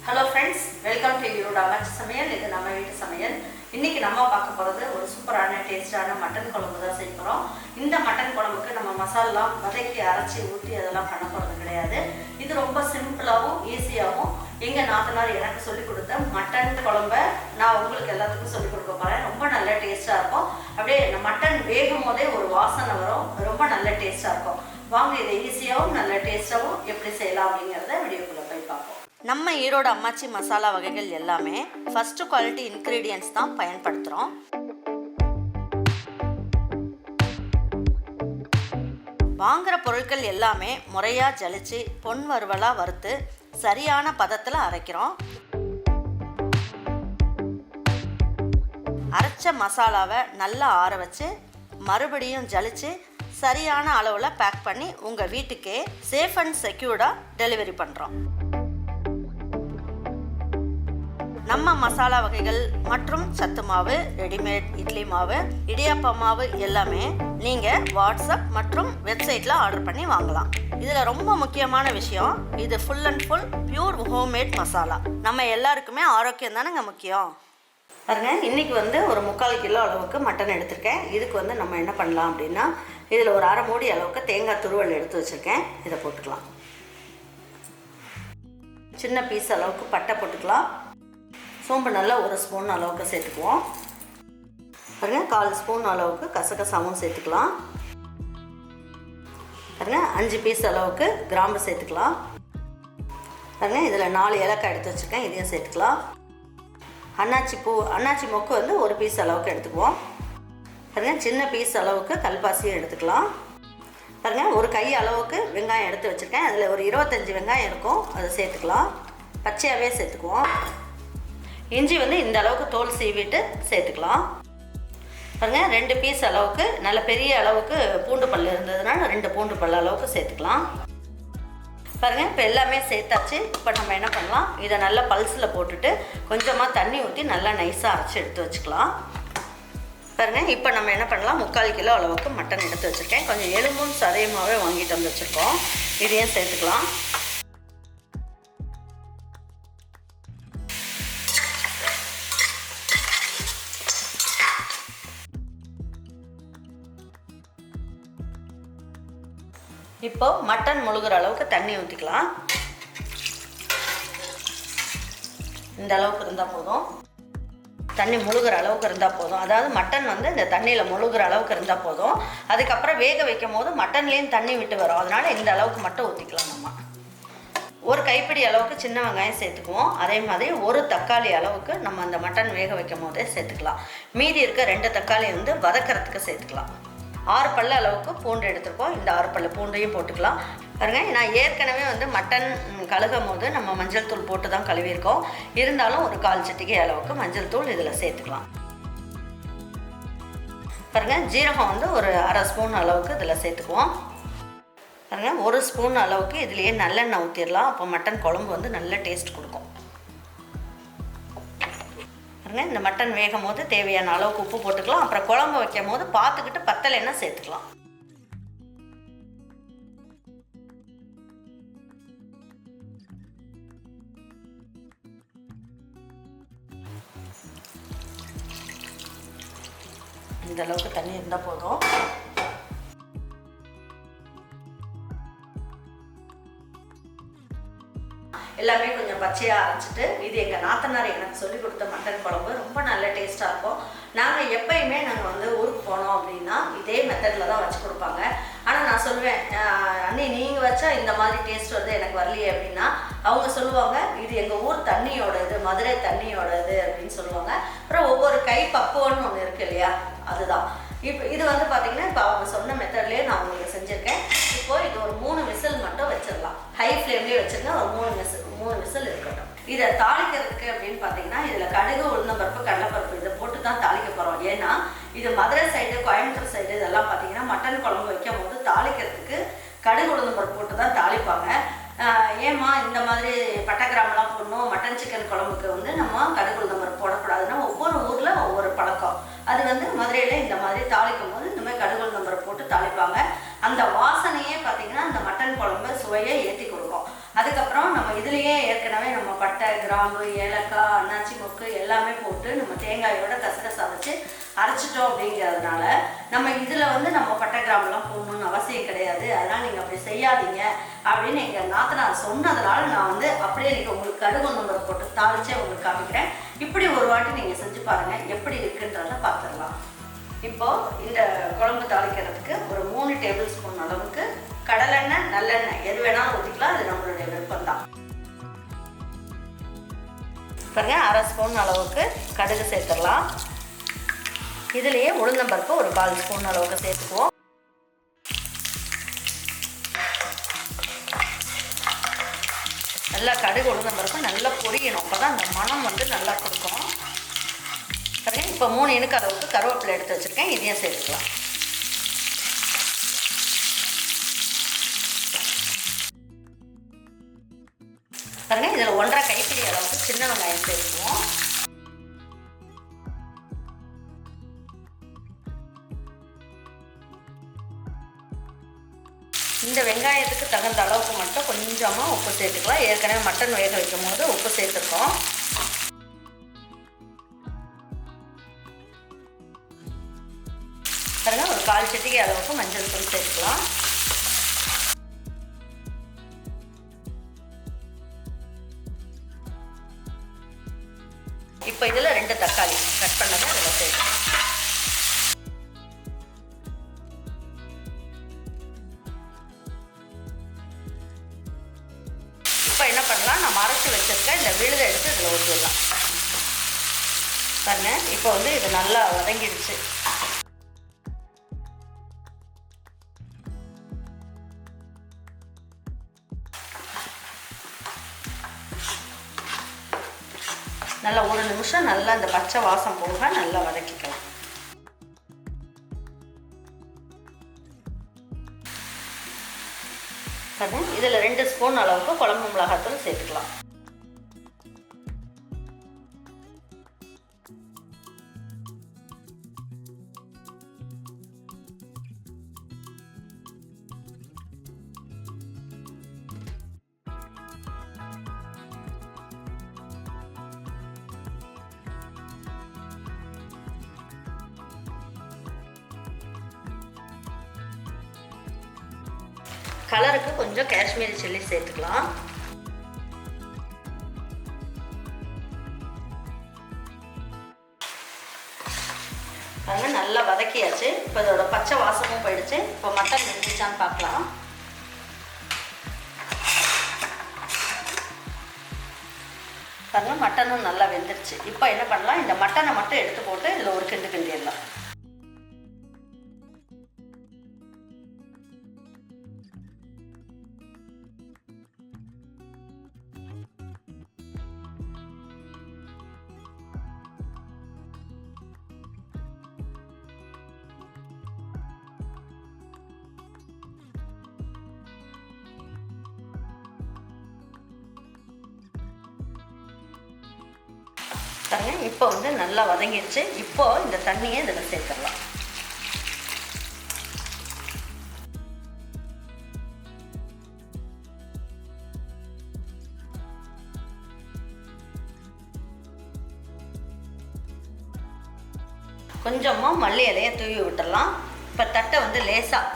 Hello friends, welcome to Erode அம்மாச்சி சமையல். இது நம்ம வீட்டு சமையல். இன்றைக்கி நம்ம பார்க்க போகிறது ஒரு சூப்பரான டேஸ்டான மட்டன் குழம்பு தான் செய்ய போகிறோம். இந்த மட்டன் குழம்புக்கு நம்ம மசாலாம் வதக்கி அரைச்சி ஊற்றி அதெல்லாம் பண்ண போகிறது கிடையாது. இது ரொம்ப சிம்பிளாகவும் ஈஸியாகவும் எங்கள் நாத்தனார் எனக்கு சொல்லிக் கொடுத்த மட்டன் குழம்பை நான் உங்களுக்கு எல்லாத்துக்கும் சொல்லிக் கொடுக்க போகிறேன். ரொம்ப நல்ல டேஸ்ட்டாக இருக்கும். அப்படியே மட்டன் வேகும் போதே ஒரு வாசனை வரும். ரொம்ப நல்ல டேஸ்ட்டாக இருக்கும். வாங்க இதை ஈஸியாகவும் நல்ல டேஸ்ட்டாகவும் எப்படி செய்யலாம் அப்படிங்கிறத வீடியோக்குள்ளே போய் பார்ப்போம். நம்ம ஈரோடு அம்மாச்சி மசாலா வகைகள் எல்லாமே ஃபஸ்ட்டு குவாலிட்டி இன்க்ரீடியன்ட்ஸ் தான் பயன்படுத்துகிறோம். வாங்குகிற பொருட்கள் எல்லாமே முறையாக ஜலிச்சு பொன் வறுவலாக வறுத்து சரியான பதத்தில் அரைக்கிறோம். அரைச்ச மசாலாவை நல்லா ஆற வச்சு மறுபடியும் ஜலிச்சு சரியான அளவில் பேக் பண்ணி உங்கள் வீட்டுக்கே சேஃப் அண்ட் செக்யூர்டாக டெலிவரி பண்ணுறோம். நம்ம மசாலா வகைகள் மற்றும் சத்து மாவு, ரெடிமேட் இட்லி மாவு, இடியாப்ப மாவு எல்லாமே நீங்கள் வாட்ஸ்அப் மற்றும் வெப்சைட்டில் ஆர்டர் பண்ணி வாங்கலாம். இதில் ரொம்ப முக்கியமான விஷயம், இது full and full pure homemade masala. நம்ம எல்லாருக்குமே ஆரோக்கியம் தானேங்க முக்கியம். பாருங்க, இன்றைக்கி ஒரு 3/4 கிலோ அளவுக்கு மட்டன் எடுத்திருக்கேன். இதுக்கு நம்ம என்ன பண்ணலாம் அப்படின்னா, இதில் ஒரு 1/2 மூடி அளவுக்கு தேங்காய் துருவல் எடுத்து வச்சுருக்கேன். இதை போட்டுக்கலாம். சின்ன பீஸ் அளவுக்கு பட்டை போட்டுக்கலாம். சோம்பு நல்லா 1 ஸ்பூன் அளவுக்கு சேர்த்துக்குவோம். பாருங்க, 1/4 ஸ்பூன் அளவுக்கு கசகசாவும் சேர்த்துக்கலாம். பாருங்க, 5 பீஸ் அளவுக்கு கிராம்பு சேர்த்துக்கலாம். பாருங்க, இதில் 4 ஏலக்காய் எடுத்து வச்சுருக்கேன். இதையும் சேர்த்துக்கலாம். அன்னாச்சி மொக்கு 1 பீஸ் அளவுக்கு எடுத்துக்குவோம். பாருங்க, சின்ன பீஸ் அளவுக்கு கல்பாசியும் எடுத்துக்கலாம். பாருங்க, ஒரு கை அளவுக்கு வெங்காயம் எடுத்து வச்சுருக்கேன். அதில் ஒரு 25 வெங்காயம் இருக்கும், அதை சேர்த்துக்கலாம். பச்சையாகவே சேர்த்துக்குவோம். இஞ்சி இந்த அளவுக்கு தோல் சீவிட்டு சேர்த்துக்கலாம். பாருங்கள், 2 பீஸ் அளவுக்கு நல்ல பெரிய அளவுக்கு பூண்டு பல் இருந்ததுனால 2 பூண்டு பல் அளவுக்கு சேர்த்துக்கலாம். பாருங்கள், இப்போ எல்லாமே சேர்த்தாச்சு. இப்போ நம்ம என்ன பண்ணலாம், இதை நல்லா பல்ஸில் போட்டுட்டு கொஞ்சமாக தண்ணி ஊற்றி நல்லா நைஸாக அரைச்சி எடுத்து வச்சுக்கலாம். பாருங்கள், இப்போ நம்ம என்ன பண்ணலாம், 3/4 கிலோ அளவுக்கு மட்டன் எடுத்து வச்சுருக்கேன். கொஞ்சம் எலும்பும் சதையுமாகவே வாங்கிட்டு வந்து வச்சுருக்கோம். இதையும் சேர்த்துக்கலாம். இப்போ மட்டன் முழுகிற அளவுக்கு தண்ணி ஊற்றிக்கலாம். இந்த அளவுக்கு இருந்தால் போதும். தண்ணி முழுகிற அளவுக்கு இருந்தால் போதும். அதாவது மட்டன் இந்த தண்ணியில் முழுகிற அளவுக்கு இருந்தால் போதும். அதுக்கப்புறம் வேக வைக்கும் போது மட்டன்லேயும் தண்ணி விட்டு வரும். அதனால் இந்த அளவுக்கு மட்டும் ஊற்றிக்கலாம். நம்ம ஒரு கைப்பிடி அளவுக்கு சின்ன வெங்காயம் சேர்த்துக்குவோம். அதே மாதிரி ஒரு தக்காளி அளவுக்கு நம்ம அந்த மட்டன் வேக வைக்கும் போதே சேர்த்துக்கலாம். மீதி இருக்க 2 தக்காளி வதக்கிறதுக்கு சேர்த்துக்கலாம். 6 பல்லு அளவுக்கு பூண்டு எடுத்துருக்கோம். இந்த 6 பல்லு பூண்டையும் போட்டுக்கலாம். பாருங்கள், நான் ஏற்கனவே மட்டன் கழுகும் போது நம்ம மஞ்சள் தூள் போட்டு தான் கழுவியிருக்கோம். இருந்தாலும் ஒரு 1/4 சிட்டிகை அளவுக்கு மஞ்சள் தூள் இதில் சேர்த்துக்கலாம். பாருங்கள், ஜீரகம் ஒரு 1/2 ஸ்பூன் அளவுக்கு இதில் சேர்த்துக்குவோம். பாருங்கள், 1 ஸ்பூன் அளவுக்கு இதுலேயே நல்லெண்ணெய் ஊற்றிடலாம். அப்போ மட்டன் குழம்பு நல்ல டேஸ்ட் கொடுக்கும். இந்த மட்டன் வேகும் போது தேவையான அளவுக்கு உப்பு போட்டுக்கலாம். அப்புறம் குழம்பு வைக்கும் போது பார்த்துக்கிட்டு பத்தலைன்னா சேர்த்துக்கலாம். இந்த அளவுக்கு தண்ணி இருந்தால் போதும். எல்லாமே கொஞ்சம் பச்சையாக அரைச்சிட்டு, இது எங்கள் நாத்தனார் எனக்கு சொல்லிக் கொடுத்த மட்டன் குழம்பு ரொம்ப நல்ல டேஸ்ட்டாக இருக்கும். நாங்கள் எப்பயுமே ஊருக்கு போனோம் அப்படின்னா இதே மெத்தடில் தான் வச்சு கொடுப்பாங்க. ஆனால் நான் சொல்லுவேன், அண்ணி நீங்கள் வச்சா இந்த மாதிரி டேஸ்ட் எனக்கு வரலையே அப்படின்னா, அவங்க சொல்லுவாங்க இது எங்கள் ஊர் தண்ணியோட இது, மதுரை தண்ணியோட இது அப்படின்னு சொல்லுவாங்க. அப்புறம் ஒவ்வொரு கை பக்குவம்னு ஒன்று இருக்குது இல்லையா, அதுதான். இப்போ இது பார்த்தீங்கன்னா இப்போ அவங்க சொன்ன மெத்தட்லேயே நான் உங்களுக்கு செஞ்சுருக்கேன். இப்போது இது ஒரு 3 விசில் மட்டும் வச்சிடலாம். ஹை ஃப்ளேம்லேயே வச்சுருங்க. ஒரு 3 விசில் இருக்கட்டும். இதை தாளிக்கிறதுக்கு அப்படின்னு பார்த்தீங்கன்னா, இதில் கடுகு, உளுந்தம்பருப்பு, கடலைப்பருப்பு இதை போட்டு தான் தாளிக்க போகிறோம். ஏன்னா இது மதுரை சைடு, கோயம்புத்தூர் சைடு இதெல்லாம் பார்த்தீங்கன்னா மட்டன் குழம்பு வைக்கும் போது தாளிக்கிறதுக்கு கடுகு, உளுந்தம்பருப்பு போட்டு தான் தாளிப்பாங்க. ஏம்மா இந்த மாதிரி பட்டை கிராமெல்லாம் போடணும், மட்டன் சிக்கன் குழம்புக்கு நம்ம கடுகு, உளுந்தம்பருப்பு போடக்கூடாதுன்னா ஒவ்வொரு ஊரில் ஒவ்வொரு பழக்கம். அது மதுரையில் இந்த மாதிரி தாளிக்கும் போது இந்த மாதிரி கடுகு, உளுந்தம்பருப்பு போட்டு தாளிப்பாங்க. அந்த வாசனையே பார்த்தீங்கன்னா அந்த மட்டன் குழம்பு சுவையை ஏற்றி கொடுக்கும். அதுக்கப்புறம் நம்ம இதுலேயே ஏற்கனவே நம்ம பட்டை, கிராம்பு, ஏலக்காய், அன்னாச்சி மொக்கு எல்லாமே போட்டு நம்ம தேங்காயோட கசகசா வச்சு அரைச்சிட்டோம் அப்படிங்கிறதுனால நம்ம இதில் வந்து நம்ம பட்டை கிராம்பெலாம் போடணும்னு அவசியம் கிடையாது. அதனால் நீங்கள் அப்படி செய்யாதீங்க அப்படின்னு எங்கள் நாத்தனார் சொன்னதுனால நான் வந்து அப்படியே நீங்கள் உங்களுக்கு கடுகு உளுந்தம்பருப்பு போட்டு தாளிச்சே உங்களுக்கு காமிக்கிறேன். இப்படி ஒரு வாட்டி நீங்கள் செஞ்சு பாருங்கள், எப்படி இருக்குன்றதை பார்த்துடலாம். இப்போது இந்த குழம்பு தாளிக்கிறதுக்கு ஒரு 3 டேபிள் ஸ்பூன் அளவுக்கு கடலெண்ணெய், நல்லெண்ணெய் எது வேணாலும் ஊற்றிக்கலாம், அது நம்மளுடைய விருப்பம் தான். பாருங்க, 1/2 ஸ்பூன் அளவுக்கு கடுகு சேர்த்துடலாம். இதுலேயே உளுந்தம்பருப்பு ஒரு 1/4 ஸ்பூன் அளவுக்கு சேர்த்துக்குவோம். நல்லா கடுகு உளுந்தம்பருப்பு நல்லா பொரியணும், அப்போ தான் அந்த மணம் வந்து நல்லா கொடுக்கும். பாருங்க, இப்போ 3 இனுக்கு அளவுக்கு கருவேப்பிலை எடுத்து வச்சுருக்கேன், இதையும் சேர்த்துக்கலாம். பாருங்க, இதில் 1/2 கைப்பிடி அளவுக்கு சின்ன வெங்காயம் சேர்த்துக்குவோம். இந்த வெங்காயத்துக்கு தகுந்த அளவுக்கு மட்டும் கொஞ்சமாக உப்பு சேர்த்துக்கலாம். ஏற்கனவே மட்டன் வேக வைக்கும் போது உப்பு சேர்த்துருக்கோம். பாருங்க, ஒரு 1/4 சிட்டிகை அளவுக்கு மஞ்சள் தூள் சேர்த்துக்கலாம். இப்போ இதில் 2 தக்காளி கட் பண்ணதை அதில் சேர்த்துக்கலாம். இப்போ என்ன பண்ணலாம், நம்ம அரைச்சி வச்சிருக்க இந்த விழுதை எடுத்து இதில் ஊற்றிடலாம். பாருங்க, இப்போ வந்து இது நல்லா வதங்கிடுச்சு. நல்லா 1 நிமிஷம் நல்லா இந்த பச்சை வாசம் போக நல்லா வதக்கிக்கலாம். இதில் 2 ஸ்பூன் அளவுக்கு குழம்பு மிளகாத்தூள் சேர்த்துக்கலாம். கலருக்கு கொஞ்சம் காஷ்மீரி சில்லி சேர்த்துக்கலாம். பாருங்க, நல்லா வதக்கியாச்சு. இப்போ இதோட பச்சை வாசமும் போயிடுச்சு. இப்போ மட்டன் வெந்துச்சான்னு பார்க்கலாம். பாருங்க, மட்டனும் நல்லா வெந்துருச்சு. இப்போ என்ன பண்ணலாம், இந்த மட்டனை மட்டும் எடுத்து போட்டு இதில் ஒரு கிண்டு கிண்டிடலாம். பாருங்க, இப்போ வந்து நல்லா வதங்கிடுச்சு. இப்போ இந்த தண்ணியை இதில் சேர்த்துடலாம். கொஞ்சமாக மல்லி இலையை தூவி விட்டுடலாம். இப்போ தட்டை வந்து லேசாக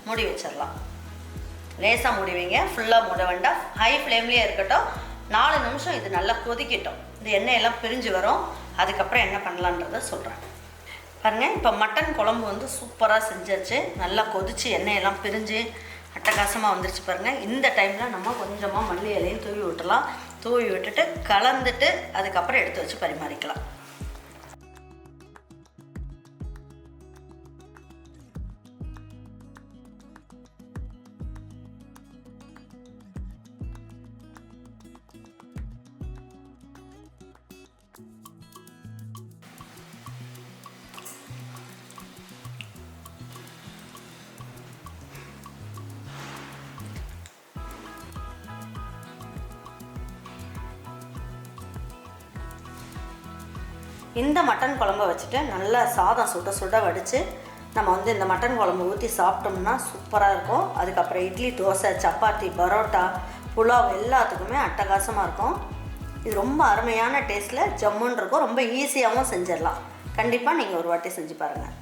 மூடி வச்சிடலாம். லேசாக மூடி வைங்க, ஃபுல்லாக மூட வேண்டாம். ஹை ஃப்ளேம்லேயே இருக்கட்டும். 4 நிமிஷம் இது நல்லா கொதிக்கட்டும். இந்த எண்ணெயெல்லாம் பிரிஞ்சு வரும். அதுக்கப்புறம் என்ன பண்ணலான்றதை சொல்கிறேன். பாருங்கள், இப்போ மட்டன் குழம்பு வந்து சூப்பராக செஞ்சாச்சு. நல்லா கொதித்து எண்ணெயெல்லாம் பிரிஞ்சு அட்டகாசமாக வந்துருச்சு. பாருங்கள், இந்த டைமில் நம்ம கொஞ்சமாக மல்லி இலையும் தூவி விட்டுலாம். தூவி விட்டுட்டு கலந்துட்டு அதுக்கப்புறம் எடுத்து வச்சு பரிமாறிக்கலாம். இந்த மட்டன் குழம்பை வச்சுட்டு நல்லா சாதம் சுட சுட வடித்து நம்ம வந்து இந்த மட்டன் குழம்பு ஊற்றி சாப்பிட்டோம்னா சூப்பராக இருக்கும். அதுக்கப்புறம் இட்லி, தோசை, சப்பாத்தி, பரோட்டா, புலாவ் எல்லாத்துக்குமே அட்டகாசமாக இருக்கும். இது ரொம்ப அருமையான டேஸ்ட்டில் ஜம்முன்னு இருக்கும். ரொம்ப ஈஸியாகவும் செஞ்சிடலாம். கண்டிப்பாக நீங்கள் ஒரு வாட்டி செஞ்சு பாருங்கள்.